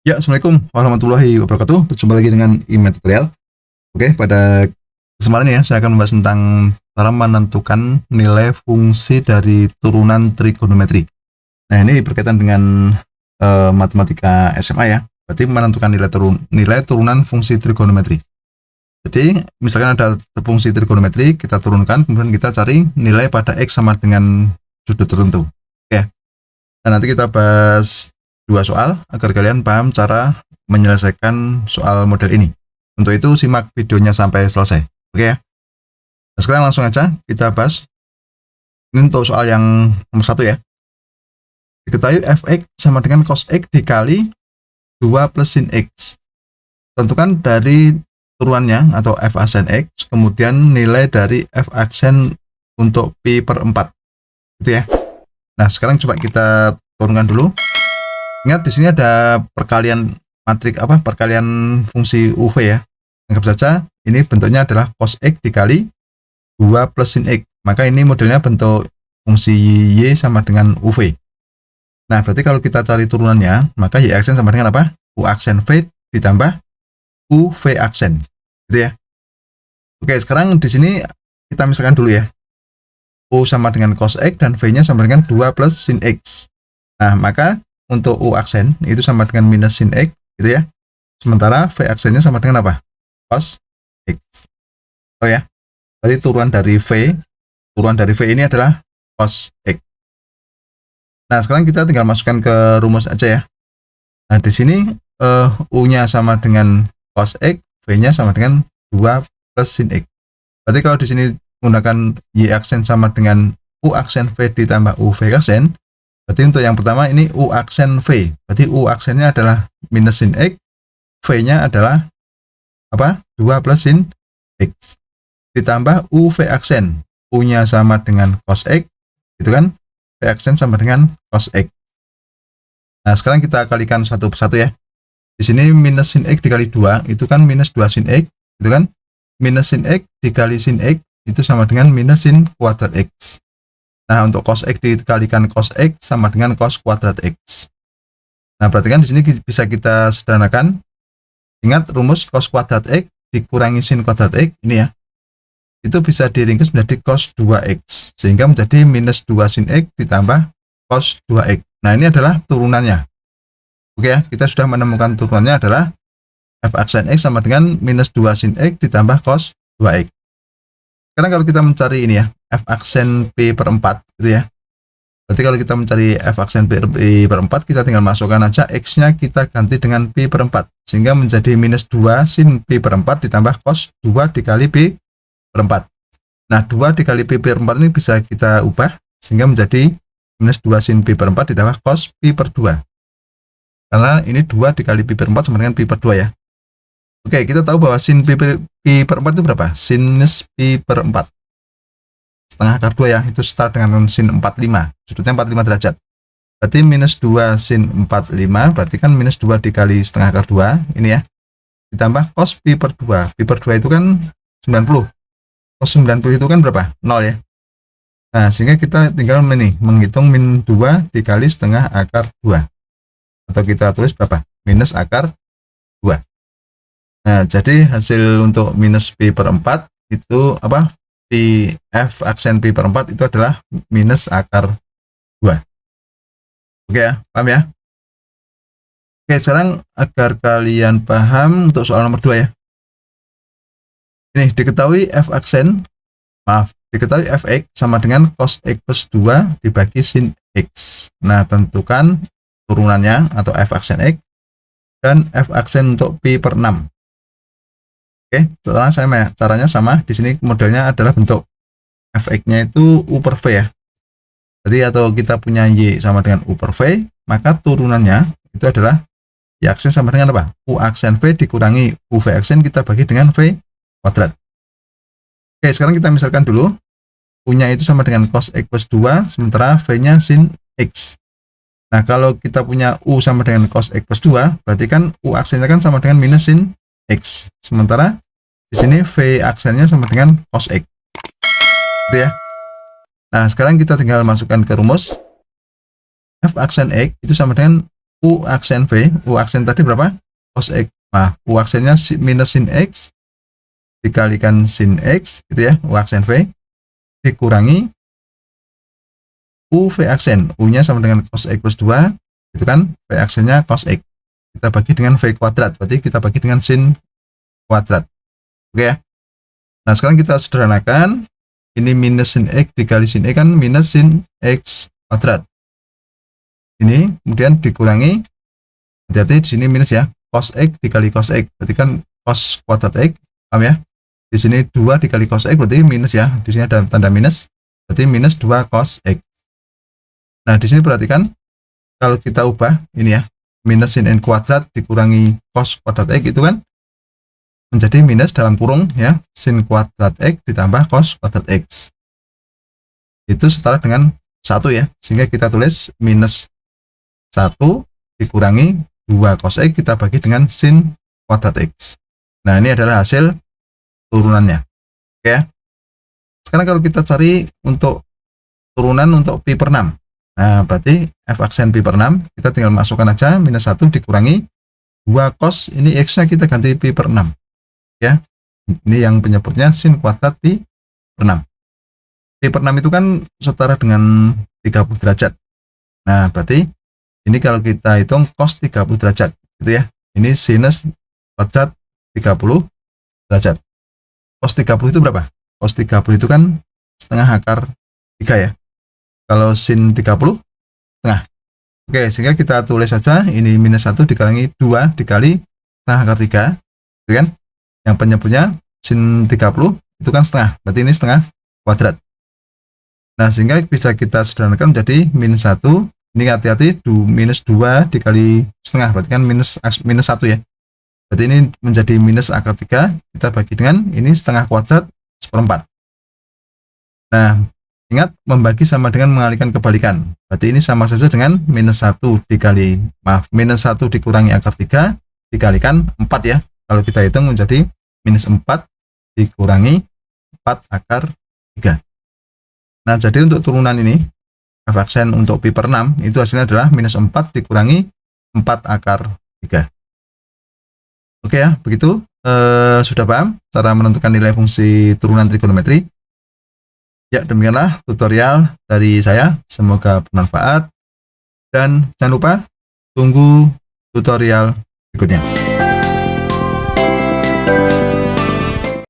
Ya, Assalamualaikum warahmatullahi wabarakatuh. Berjumpa lagi dengan Email Tutorial. Oke, pada kesempatan ini ya, saya akan membahas tentang cara menentukan nilai fungsi dari turunan trigonometri. Nah, ini berkaitan dengan matematika SMA ya. Berarti menentukan nilai turunan fungsi trigonometri. Jadi, misalkan ada fungsi trigonometri, kita turunkan, kemudian kita cari nilai pada X sama dengan sudut tertentu. Oke. Nah, nanti kita bahas dua soal agar kalian paham cara menyelesaikan soal model ini. Untuk itu simak videonya sampai selesai. Oke ya. Nah, sekarang langsung aja kita bahas. Ini untuk soal yang nomor 1 ya. Diketahui fx sama dengan cos x dikali 2 plus sin x. Tentukan dari turunannya atau f aksen x, kemudian nilai dari f aksen untuk pi per 4. Gitu ya. Nah, sekarang coba kita turunkan dulu. Ingat di sini ada perkalian perkalian fungsi UV ya. Anggap saja ini bentuknya adalah cos X dikali 2 plus sin X. Maka ini modelnya bentuk fungsi Y sama dengan UV. Nah, berarti kalau kita cari turunannya, maka Y aksen sama dengan apa? U aksen V ditambah UV aksen. Gitu ya. Oke, sekarang di sini kita misalkan dulu ya. U sama dengan cos X dan V-nya sama dengan 2 plus sin X. Nah, maka untuk U aksen itu sama dengan minus sin X gitu ya. Sementara V aksennya sama dengan apa? Cos X. Oh ya. Berarti turunan dari V ini adalah cos X. Nah, sekarang kita tinggal masukkan ke rumus aja ya. Nah, di sini U-nya sama dengan cos X, V-nya sama dengan 2 plus sin X. Berarti kalau di sini menggunakan Y aksen sama dengan U aksen V ditambah UV aksen, berarti untuk yang pertama ini U aksen V. Berarti U aksennya adalah minus sin X, V-nya adalah apa? 2 plus sin X. Ditambah UV aksen. U-nya sama dengan cos X, gitu kan? V aksen sama dengan cos X. Nah, sekarang kita kalikan satu persatu ya. Di sini minus sin X dikali 2, itu kan minus 2 sin X, gitu kan? Minus sin X dikali sin X, itu sama dengan minus sin kuadrat X. Nah, untuk cos X dikalikan cos X sama dengan cos kuadrat X. Nah, perhatikan di sini bisa kita sederhanakan. Ingat rumus cos kuadrat X dikurangi sin kuadrat X ini ya. Itu bisa diringkas menjadi cos 2X. Sehingga menjadi minus 2 sin X ditambah cos 2X. Nah, ini adalah turunannya. Oke ya, kita sudah menemukan turunannya adalah f aksen X sama dengan minus 2 sin X ditambah cos 2X. Sekarang kalau kita mencari ini ya, f aksen P per 4 gitu ya. Berarti kalau kita mencari f aksen P per 4, kita tinggal masukkan aja X-nya kita ganti dengan P per 4. Sehingga menjadi minus 2 sin P per 4 ditambah cos 2 dikali P per 4. Nah, 2 dikali P per 4 ini bisa kita ubah sehingga menjadi minus 2 sin P per 4 ditambah cos P per 2. Karena ini 2 dikali P per 4 sama dengan P per 2 ya. Oke, kita tahu bahwa sin Pi per 4 itu berapa? Sinus Pi per 4. Setengah akar 2 ya, itu setara dengan sin 45. Sudutnya 45 derajat. Berarti minus 2 sin 45, berarti kan minus 2 dikali setengah akar 2, ini ya. Ditambah cos Pi per 2. Pi per 2 itu kan 90. Cos 90 itu kan berapa? 0 ya. Nah, sehingga kita tinggal menghitung min 2 dikali setengah akar 2. Atau kita tulis berapa? Minus akar 2. Nah, jadi hasil untuk minus Pi per 4 itu apa? F aksen Pi per 4 itu adalah minus akar 2. Oke ya, paham ya? Oke, sekarang agar kalian paham untuk soal nomor 2 ya. Ini diketahui diketahui fx sama dengan cos x plus 2 dibagi sin x. Nah, tentukan turunannya atau f aksen x dan f aksen untuk Pi per 6. Oke, caranya sama. Di sini modelnya adalah bentuk fx-nya itu u per v ya. Jadi atau kita punya y sama dengan u per v, maka turunannya itu adalah y aksen sama dengan apa? U aksen v dikurangi uv aksen kita bagi dengan v kuadrat. Oke, sekarang kita misalkan dulu u-nya itu sama dengan cos x plus 2, sementara v-nya sin x. Nah, kalau kita punya u sama dengan cos x plus 2, berarti kan u aksennya kan sama dengan minus sin x. Sementara di sini v aksennya sama dengan cos x. Gitu ya. Nah, sekarang kita tinggal masukkan ke rumus f aksen x itu sama dengan U aksen V, U aksen tadi berapa? Cos X. Nah, U aksennya minus sin X dikalikan sin X, gitu ya, U aksen V, dikurangi U V aksen. U-nya sama dengan cos X plus 2, itu kan, V aksennya cos X. Kita bagi dengan V kuadrat, berarti kita bagi dengan sin kuadrat. Oke ya. Nah, sekarang kita sederhanakan. Ini minus sin X dikali sin X kan minus sin X kuadrat. Ini kemudian dikurangi, hati-hati di sini minus ya, cos X dikali cos X, berarti kan cos kuadrat X, paham ya? Di sini 2 dikali cos X berarti minus ya, di sini ada tanda minus, berarti minus 2 cos X. Nah, di sini perhatikan, kalau kita ubah ini ya, minus sin N kuadrat dikurangi cos kuadrat X itu kan menjadi minus dalam kurung ya, sin kuadrat X ditambah cos kuadrat X. Itu setara dengan 1 ya, sehingga kita tulis minus 1 dikurangi 2 cos X kita bagi dengan sin kuadrat X. Nah, ini adalah hasil turunannya. Oke ya. Sekarang kalau kita cari untuk turunan untuk pi per 6. Nah, berarti f aksen pi per 6 kita tinggal masukkan aja minus 1 dikurangi 2 cos, ini x-nya kita ganti pi per 6. Ya. Ini yang penyebutnya sin kuadrat pi per 6. Pi per 6 itu kan setara dengan 30 derajat. Nah, berarti ini kalau kita hitung cos 30 derajat, gitu ya. Ini sinus kuadrat 30 derajat. Cos 30 itu berapa? Cos 30 itu kan setengah akar 3 ya. Kalau sin 30 setengah. Oke, sehingga kita tulis saja ini minus 1 dikurangi 2 dikali setengah akar 3, gitu kan? Yang penyebutnya sin 30 itu kan setengah, berarti ini setengah kuadrat. Nah, sehingga bisa kita sederhanakan menjadi minus 1. Ini hati-hati, minus 2 dikali setengah, berarti kan minus 1 ya. Berarti ini menjadi minus akar 3, kita bagi dengan ini setengah kuadrat seperempat. Nah, ingat membagi sama dengan mengalihkan kebalikan. Berarti ini sama saja dengan minus 1 dikali, minus 1 dikurangi akar 3 dikalikan 4 ya. Kalau kita hitung menjadi minus 4 dikurangi 4 akar 3. Nah, jadi untuk turunan ini, f aksen untuk pi per 6 itu hasilnya adalah minus 4 dikurangi 4 akar 3. Oke ya, begitu. Sudah paham cara menentukan nilai fungsi turunan trigonometri? Ya, demikianlah tutorial dari saya. Semoga bermanfaat. Dan jangan lupa tunggu tutorial berikutnya.